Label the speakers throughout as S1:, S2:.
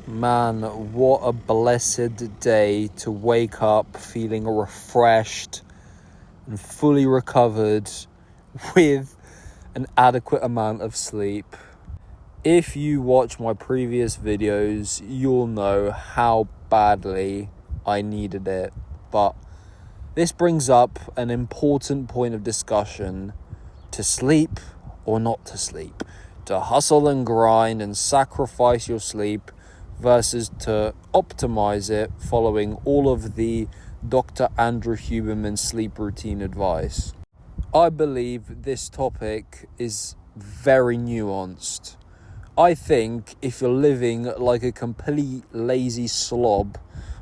S1: Man, what a blessed day to wake up feeling refreshed and fully recovered with an adequate amount of sleep. If you watch my previous videos, you'll know how badly I needed it. But this brings up an important point of discussion: to sleep or not to sleep, to hustle and grind and sacrifice your sleep versus to optimize it following all of the Dr. Andrew Huberman sleep routine advice. I believe this topic is very nuanced. I think if you're living like a complete lazy slob,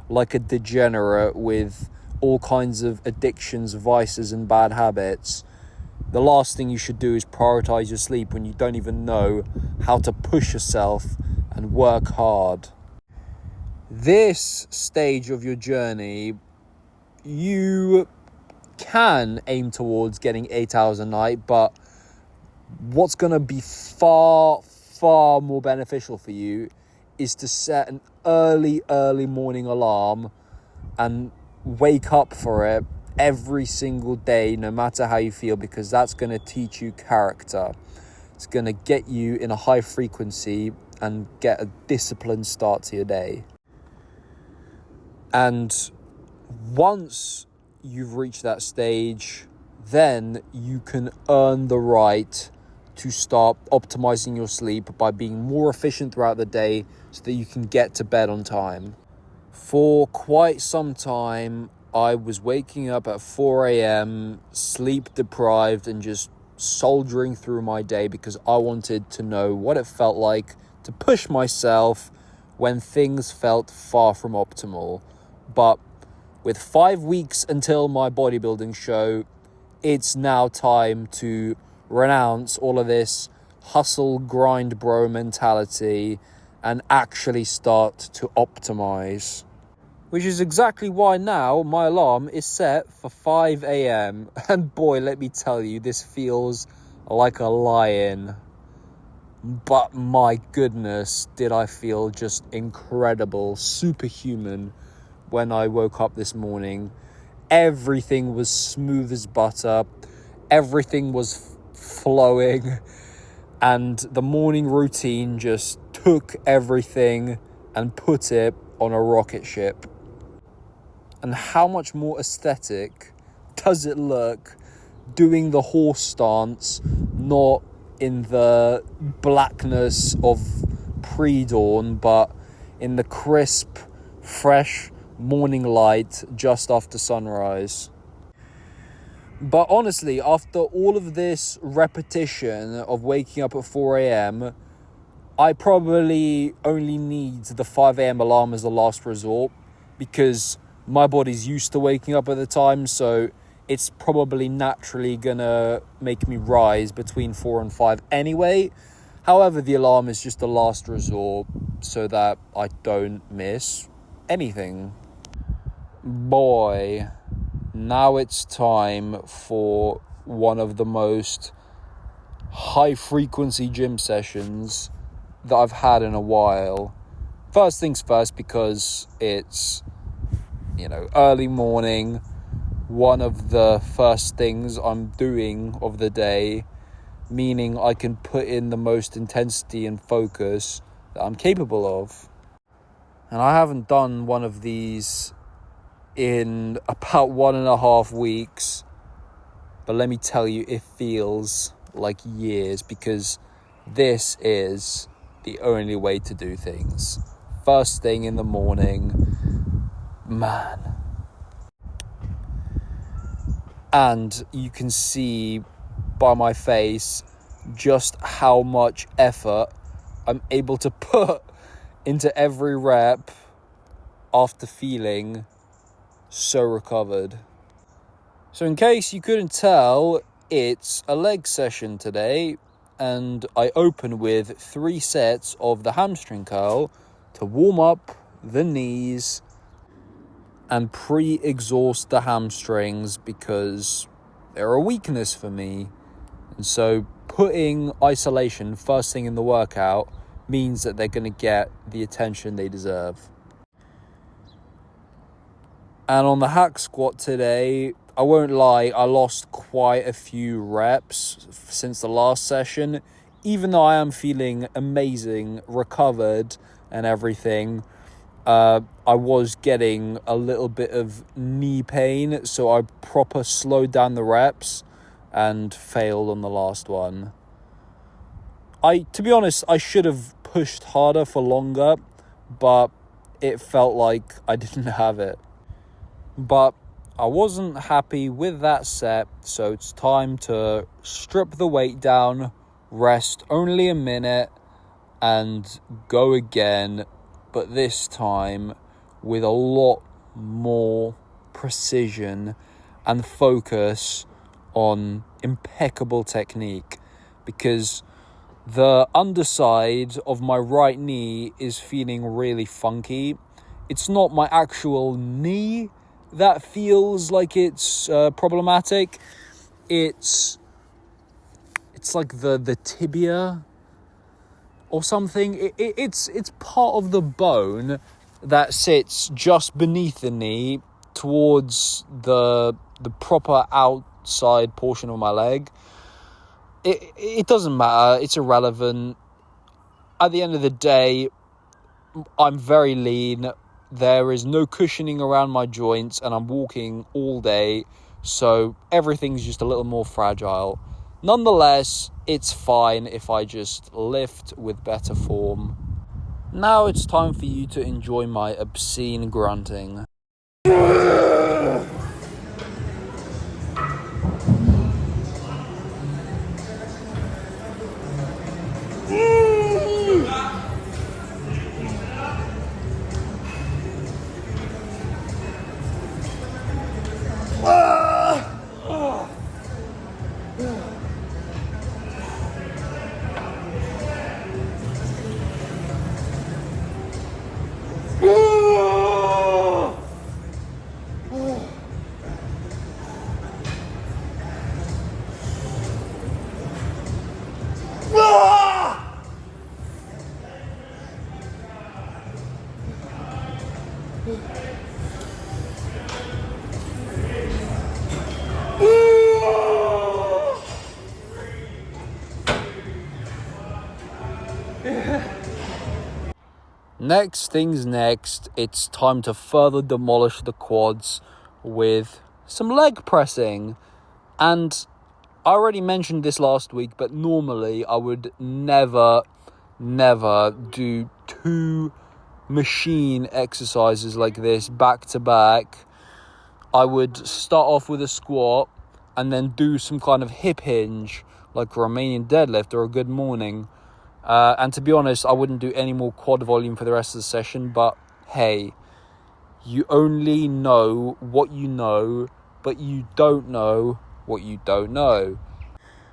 S1: like a degenerate with all kinds of addictions, vices and bad habits, the last thing you should do is prioritize your sleep when you don't even know how to push yourself and work hard. This stage of your journey, you can aim towards getting 8 hours a night, but what's going to be far more beneficial for you is to set an early morning alarm and wake up for it every single day, no matter how you feel, because that's going to teach you character. It's going to get you in a high frequency and get a disciplined start to your day. And once you've reached that stage, then you can earn the right to start optimizing your sleep by being more efficient throughout the day so that you can get to bed on time. For quite some time, I was waking up at 4 a.m, sleep deprived and just soldiering through my day because I wanted to know what it felt like to push myself when things felt far from optimal. But with 5 weeks until my bodybuilding show, it's now time to renounce all of this hustle, grind, bro mentality and actually start to optimize. Which is exactly why now my alarm is set for 5 a.m. And boy, let me tell you, this feels like a lie-in. But my goodness, did I feel just incredible, superhuman when I woke up this morning. Everything was smooth as butter. Everything was flowing. And the morning routine just took everything and put it on a rocket ship. And how much more aesthetic does it look doing the horse stance, not in the blackness of pre-dawn, but in the crisp, fresh morning light just after sunrise. But honestly, after all of this repetition of waking up at 4 a.m, I probably only need the 5 a.m. alarm as the last resort because my body's used to waking up at the time, so it's probably naturally gonna make me rise between 4 and 5 anyway. However, the alarm is just the last resort so that I don't miss anything. Boy, now it's time for one of the most high frequency gym sessions that I've had in a while. First things first, because it's, early morning, one of the first things I'm doing of the day, meaning I can put in the most intensity and focus that I'm capable of. And I haven't done one of these in about 1.5 weeks, but let me tell you, it feels like years, because this is the only way to do things. First thing in the morning, man. And you can see by my face just how much effort I'm able to put into every rep after feeling so recovered. So in case you couldn't tell, it's a leg session today, and I open with 3 sets of the hamstring curl to warm up the knees and pre-exhaust the hamstrings because they're a weakness for me. And so putting isolation first thing in the workout means that they're going to get the attention they deserve. And on the hack squat today, I won't lie, I lost quite a few reps since the last session. Even though I am feeling amazing, recovered and everything, I was getting a little bit of knee pain, so I proper slowed down the reps and failed on the last one. To be honest, I should have pushed harder for longer, but it felt like I didn't have it. But I wasn't happy with that set, so it's time to strip the weight down, rest only a minute, and go again, but this time with a lot more precision and focus on impeccable technique, because the underside of my right knee is feeling really funky. It's not my actual knee that feels like it's problematic. It's like the tibia or something. It's part of the bone that sits just beneath the knee towards the proper outside portion of my leg. It doesn't matter. It's irrelevant. At the end of the day, I'm very lean. There is no cushioning around my joints, and I'm walking all day, so everything's just a little more fragile. Nonetheless, it's fine if I just lift with better form. Now it's time for you to enjoy my obscene grunting. Next things next, it's time to further demolish the quads with some leg pressing. And I already mentioned this last week, but normally I would never do 2 machine exercises like this back to back. I would start off with a squat and then do some kind of hip hinge like a Romanian deadlift or a good morning. And to be honest, I wouldn't do any more quad volume for the rest of the session, but hey, you only know what you know, but you don't know what you don't know.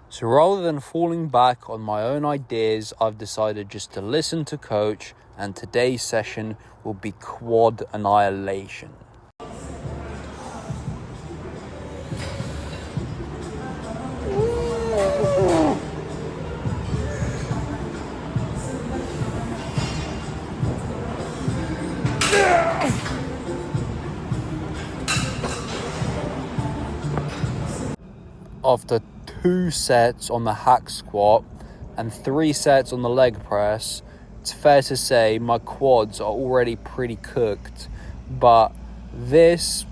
S1: So rather than falling back on my own ideas, I've decided just to listen to Coach, and today's session will be quad annihilation. After 2 sets on the hack squat and 3 sets on the leg press, it's fair to say my quads are already pretty cooked, but this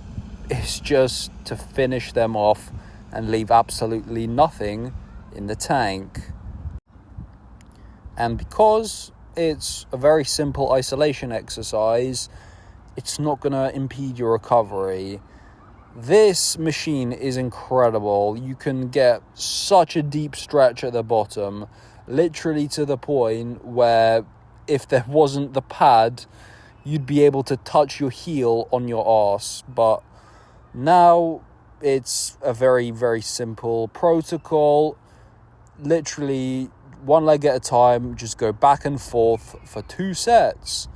S1: is just to finish them off and leave absolutely nothing in the tank. And because it's a very simple isolation exercise, it's not going to impede your recovery. This machine is incredible. You can get such a deep stretch at the bottom, literally to the point where if there wasn't the pad, you'd be able to touch your heel on your arse. But now it's a very, very simple protocol. Literally 1 leg at a time, just go back and forth for 2 sets.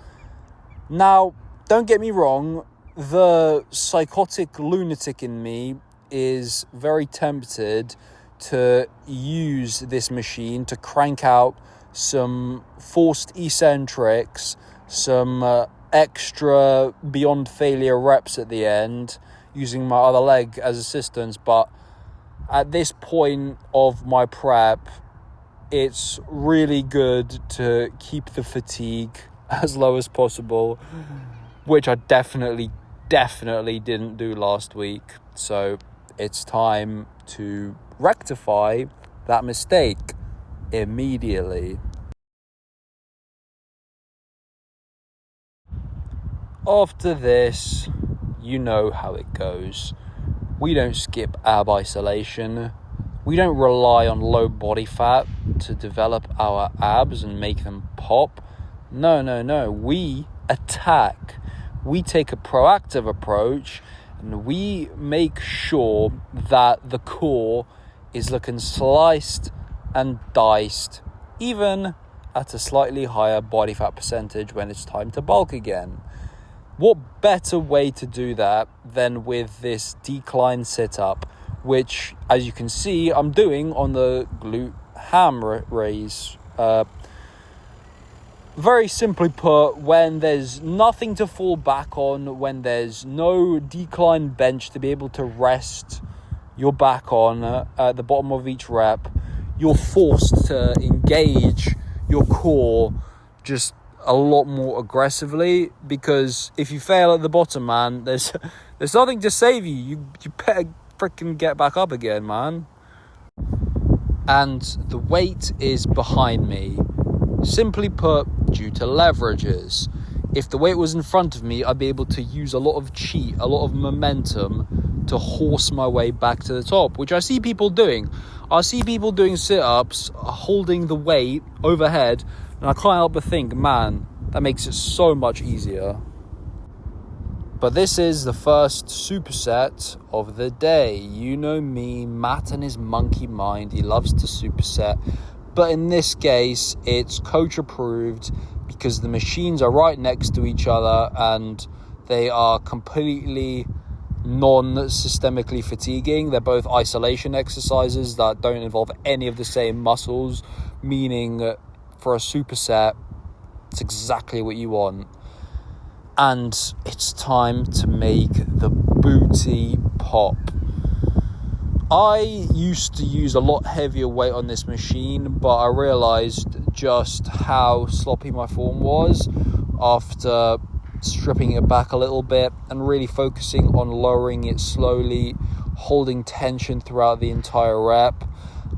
S1: Now, don't get me wrong, the psychotic lunatic in me is very tempted to use this machine to crank out some forced eccentrics, some extra beyond failure reps at the end, using my other leg as assistance. But at this point of my prep, it's really good to keep the fatigue as low as possible, which I definitely didn't do last week. So it's time to rectify that mistake immediately. After this, you know how it goes. We don't skip ab isolation. We don't rely on low body fat to develop our abs and make them pop. No. We attack. We take a proactive approach, and we make sure that the core is looking sliced and diced, even at a slightly higher body fat percentage when it's time to bulk again. What better way to do that than with this decline sit-up, which, as you can see, I'm doing on the glute ham raise. Very simply put, when there's nothing to fall back on, when there's no decline bench to be able to rest your back on at the bottom of each rep, you're forced to engage your core just a lot more aggressively, because if you fail at the bottom, man, there's nothing to save you. You better freaking get back up again, man. And the weight is behind me. Simply put, due to leverages. If the weight was in front of me, I'd be able to use a lot of cheat, a lot of momentum to horse my way back to the top, which I see people doing. I see people doing sit-ups, holding the weight overhead, and I can't help but think, man, that makes it so much easier. But this is the first superset of the day. You know me, Matt and his monkey mind, he loves to superset. But in this case, it's coach approved because the machines are right next to each other and they are completely non-systemically fatiguing. They're both isolation exercises that don't involve any of the same muscles, meaning for a superset, it's exactly what you want. And it's time to make the booty pop. I used to use a lot heavier weight on this machine, but I realised just how sloppy my form was after stripping it back a little bit and really focusing on lowering it slowly, holding tension throughout the entire rep.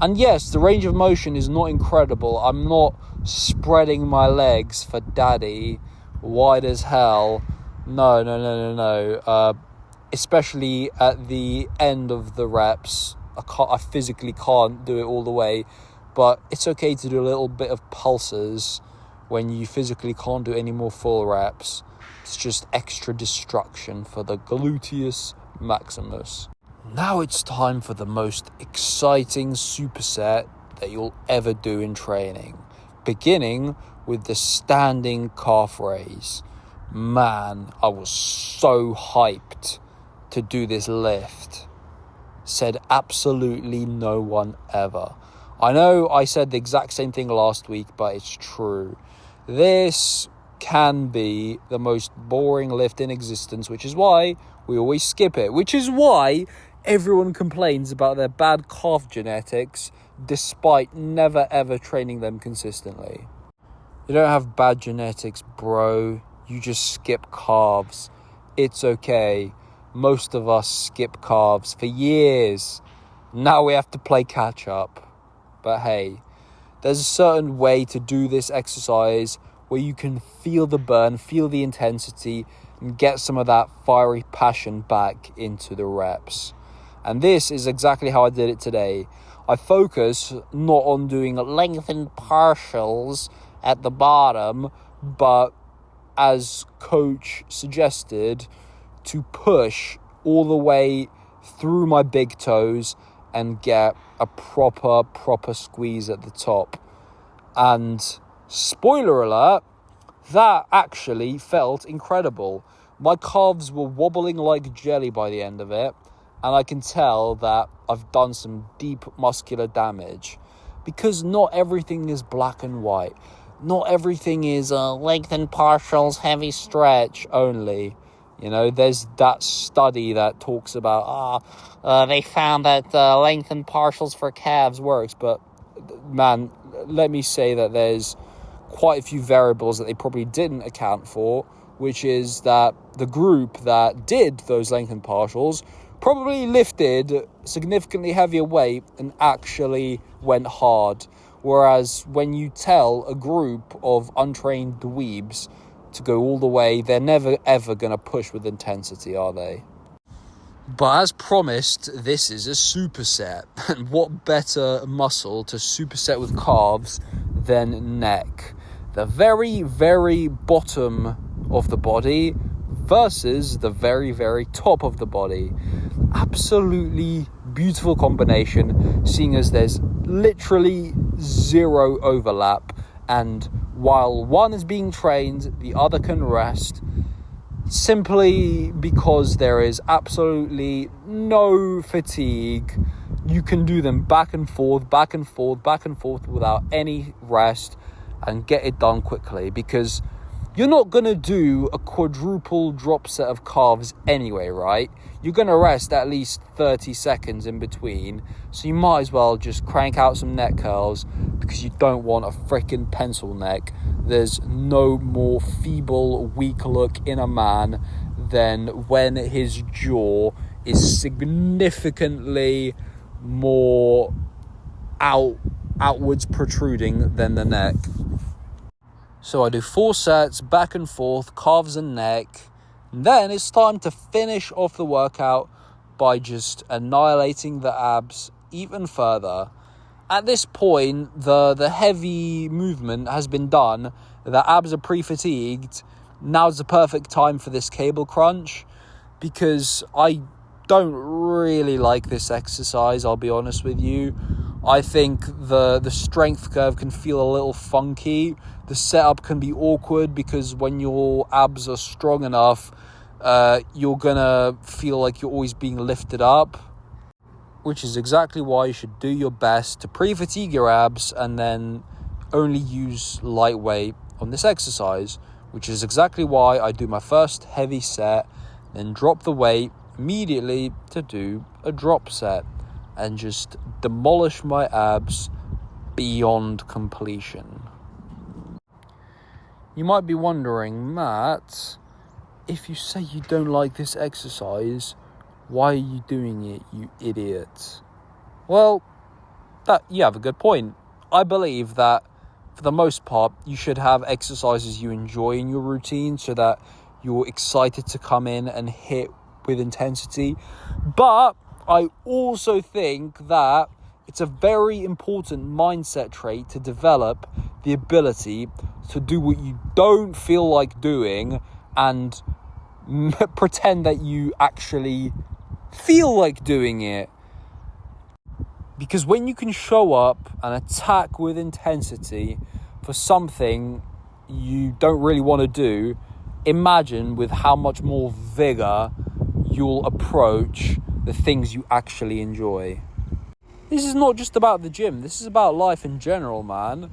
S1: And yes, the range of motion is not incredible. I'm not spreading my legs for daddy wide as hell. No. Especially at the end of the reps, I physically can't do it all the way, but it's okay to do a little bit of pulses when you physically can't do any more full reps. It's just extra destruction for the gluteus maximus. Now it's time for the most exciting superset that you'll ever do in training, beginning with the standing calf raise. Man, I was so hyped to do this lift. Said absolutely no one ever. I know I said the exact same thing last week, but it's true. This can be the most boring lift in existence, which is why we always skip it, which is why everyone complains about their bad calf genetics despite never ever training them consistently. You don't have bad genetics, bro. You just skip calves. It's okay. Most of us skip calves for years. Now we have to play catch up. But hey, there's a certain way to do this exercise where you can feel the burn, feel the intensity, and get some of that fiery passion back into the reps. And this is exactly how I did it today. I focus not on doing lengthened partials at the bottom, but as coach suggested, to push all the way through my big toes and get a proper squeeze at the top. And spoiler alert, that actually felt incredible. My calves were wobbling like jelly by the end of it, and I can tell that I've done some deep muscular damage. because not everything is black and white. Not everything is
S2: Lengthen partials, heavy stretch
S1: only. You know, there's that study that talks about,
S2: they found that lengthened partials for calves
S1: works. But, man, let me say that there's quite a few variables that they probably didn't account for, which is that the group that did those lengthened partials probably lifted significantly heavier weight and actually went hard. Whereas when you tell a group of untrained dweebs to go all the way, they're never ever going to push with intensity, are they? But as promised, this is a superset. And what better muscle to superset with calves than neck? The very, very bottom of the body versus the very, very top of the body. Absolutely beautiful combination, seeing as there's literally zero overlap, and while one is being trained, the other can rest, simply because there is absolutely no fatigue. You can do them back and forth, back and forth, back and forth without any rest and get it done quickly, because you're not going to do a quadruple drop set of calves anyway, right? You're going to rest at least 30 seconds in between, so you might as well just crank out some neck curls, because you don't want a freaking pencil neck. There's no more feeble, weak look in a man than when his jaw is significantly more outwards protruding than the neck. So I do 4 sets, back and forth, calves and neck. And then it's time to finish off the workout by just annihilating the abs even further. At this point, the heavy movement has been done. The abs are pre-fatigued. Now's the perfect time for this cable crunch, because I don't really like this exercise, I'll be honest with you. I think the strength curve can feel a little funky. The setup can be awkward, because when your abs are strong enough, you're gonna feel like you're always being lifted up, which is exactly why you should do your best to pre-fatigue your abs and then only use lightweight on this exercise, which is exactly why I do my first heavy set, then drop the weight immediately to do a drop set and just demolish my abs beyond completion. You might be wondering, Matt, if you say you don't like this exercise, why are you doing it, you idiot? Well, you have a good point. I believe that for the most part, you should have exercises you enjoy in your routine so that you're excited to come in and hit with intensity. But I also think that it's a very important mindset trait to develop the ability to do what you don't feel like doing and pretend that you actually feel like doing it. Because when you can show up and attack with intensity for something you don't really want to do, imagine with how much more vigor you'll approach the things you actually enjoy. This is not just about the gym. This is about life in general, man.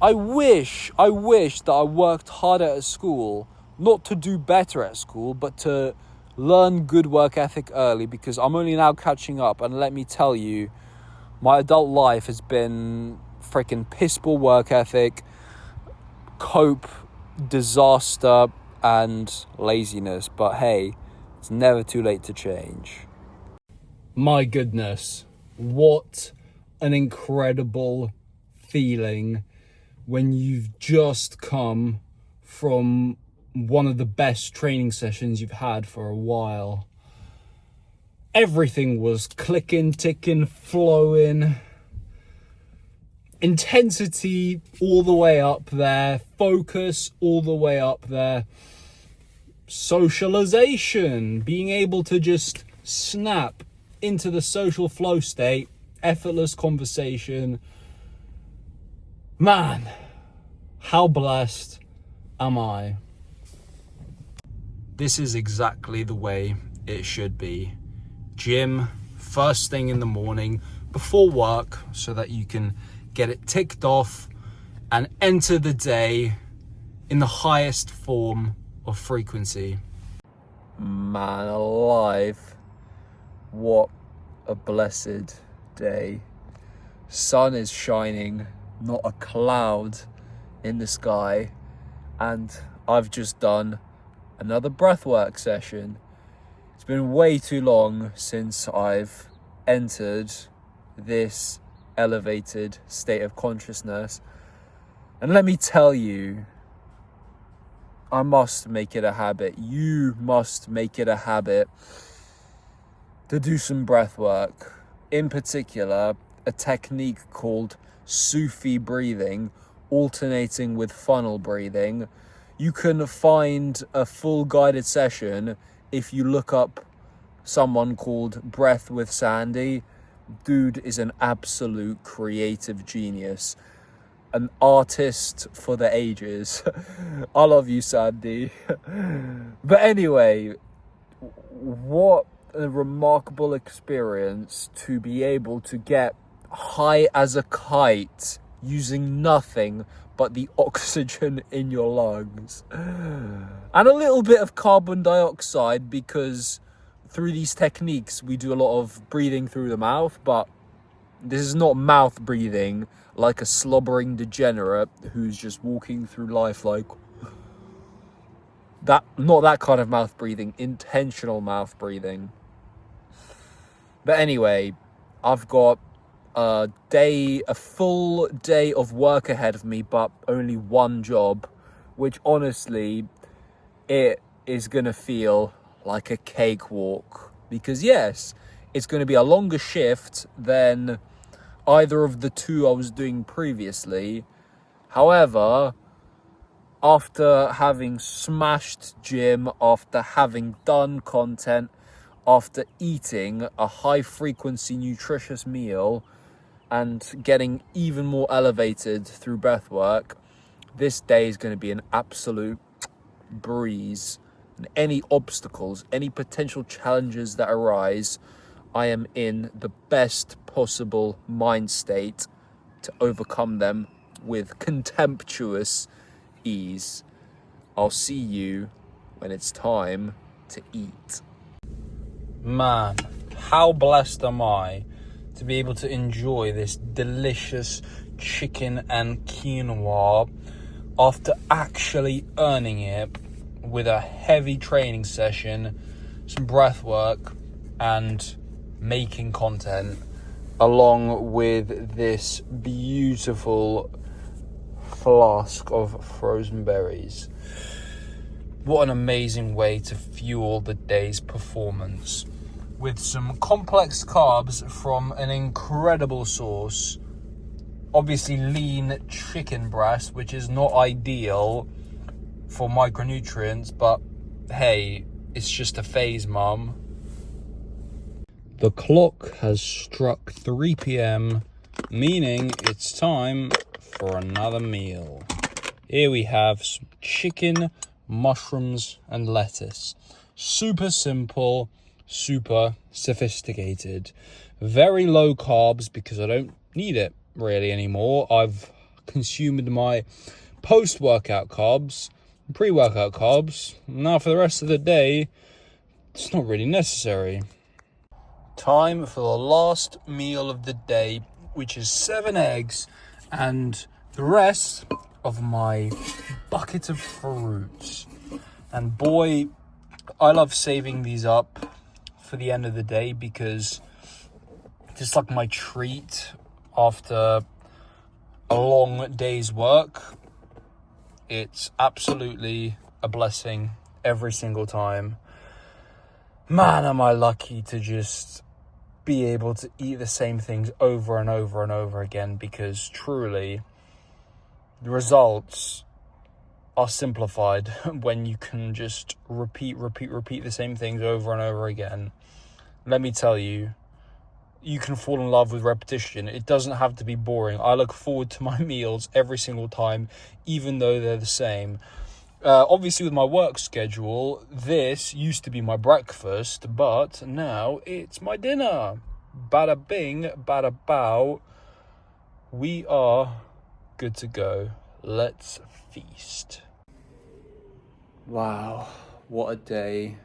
S1: I wish that I worked harder at school, not to do better at school, but to learn good work ethic early, because I'm only now catching up. And let me tell you, my adult life has been freaking piss poor work ethic, cope, disaster, and laziness. But hey, it's never too late to change. My goodness, what an incredible feeling when you've just come from one of the best training sessions you've had for a while. Everything was clicking, ticking, flowing. Intensity all the way up there. Focus all the way up there. Socialization. Being able to just snap into the social flow state. Effortless conversation. Man, how blessed am I? This is exactly the way it should be. Gym, first thing in the morning, before work, so that you can get it ticked off, and enter the day in the highest form of frequency. Man alive, what a blessed day. Sun is shining, not a cloud in the sky, and I've just done another breathwork session. It's been way too long since I've entered this elevated state of consciousness, and let me tell you, I must make it a habit. You must make it a habit to do some breath work. In particular, a technique called Sufi breathing, alternating with funnel breathing. You can find a full guided session if you look up someone called Breath with Sandy. Dude is an absolute creative genius. An artist for the ages. I love you, Sandy. But anyway, what a remarkable experience to be able to get high as a kite using nothing but the oxygen in your lungs. And a little bit of carbon dioxide, because through these techniques we do a lot of breathing through the mouth, but this is not mouth breathing like a slobbering degenerate who's just walking through life like that. Not that kind of mouth breathing, intentional mouth breathing. But anyway, I've got a full day of work ahead of me, but only one job, which honestly, it is gonna feel like a cakewalk, because yes, it's going to be a longer shift than either of the two I was doing previously. However, after having smashed gym, after having done content, after eating a high frequency nutritious meal and getting even more elevated through breath work, this day is going to be an absolute breeze. And any obstacles, any potential challenges that arise, I am in the best possible mind state to overcome them with contemptuous ease. I'll see you when it's time to eat. Man, how blessed am I to be able to enjoy this delicious chicken and quinoa after actually earning it with a heavy training session, some breath work, and making content, along with this beautiful flask of frozen berries. What an amazing way to fuel the day's performance, with some complex carbs from an incredible source. Obviously lean chicken breast, which is not ideal for micronutrients, but hey, it's just a phase, mum. The clock has struck 3 p.m, meaning it's time for another meal. Here we have some chicken, mushrooms, and lettuce. Super simple, super sophisticated. Very low carbs because I don't need it really anymore. I've consumed my post-workout carbs, pre-workout carbs. Now for the rest of the day, it's not really necessary. Time for the last meal of the day, which is 7 eggs and the rest of my bucket of fruits. And boy, I love saving these up for the end of the day, because it's like my treat after a long day's work. It's absolutely a blessing every single time. Man, am I lucky to just be able to eat the same things over and over and over again, because truly the results are simplified when you can just repeat the same things over and over again. Let me tell you, you can fall in love with repetition. It doesn't have to be boring. I look forward to my meals every single time, even though they're the same. Obviously, with my work schedule, this used to be my breakfast, but now it's my dinner. Bada bing, bada bow. We are good to go. Let's feast. Wow, what a day.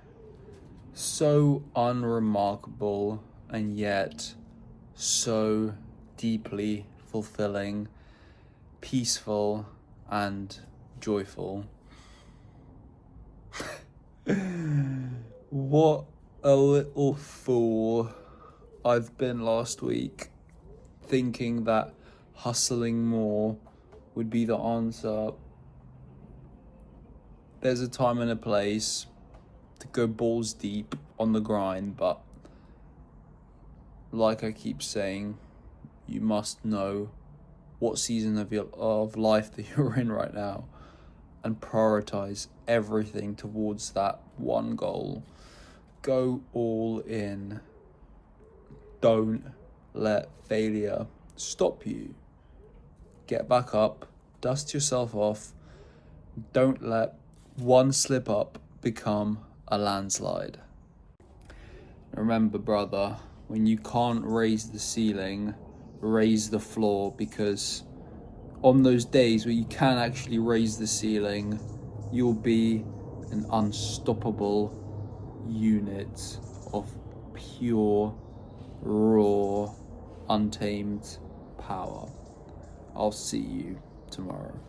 S1: So unremarkable and yet so deeply fulfilling, peaceful and joyful. What a little fool I've been last week, thinking that hustling more would be the answer. There's a time and a place to go balls deep on the grind, but like I keep saying, you must know what season of life that you're in right now and prioritize everything towards that one goal. Go all in. Don't let failure stop you. Get back up, dust yourself off. Don't let one slip up become a landslide. Remember, brother, when you can't raise the ceiling, raise the floor, because on those days where you can actually raise the ceiling, you'll be an unstoppable unit of pure, raw, untamed power. I'll see you tomorrow.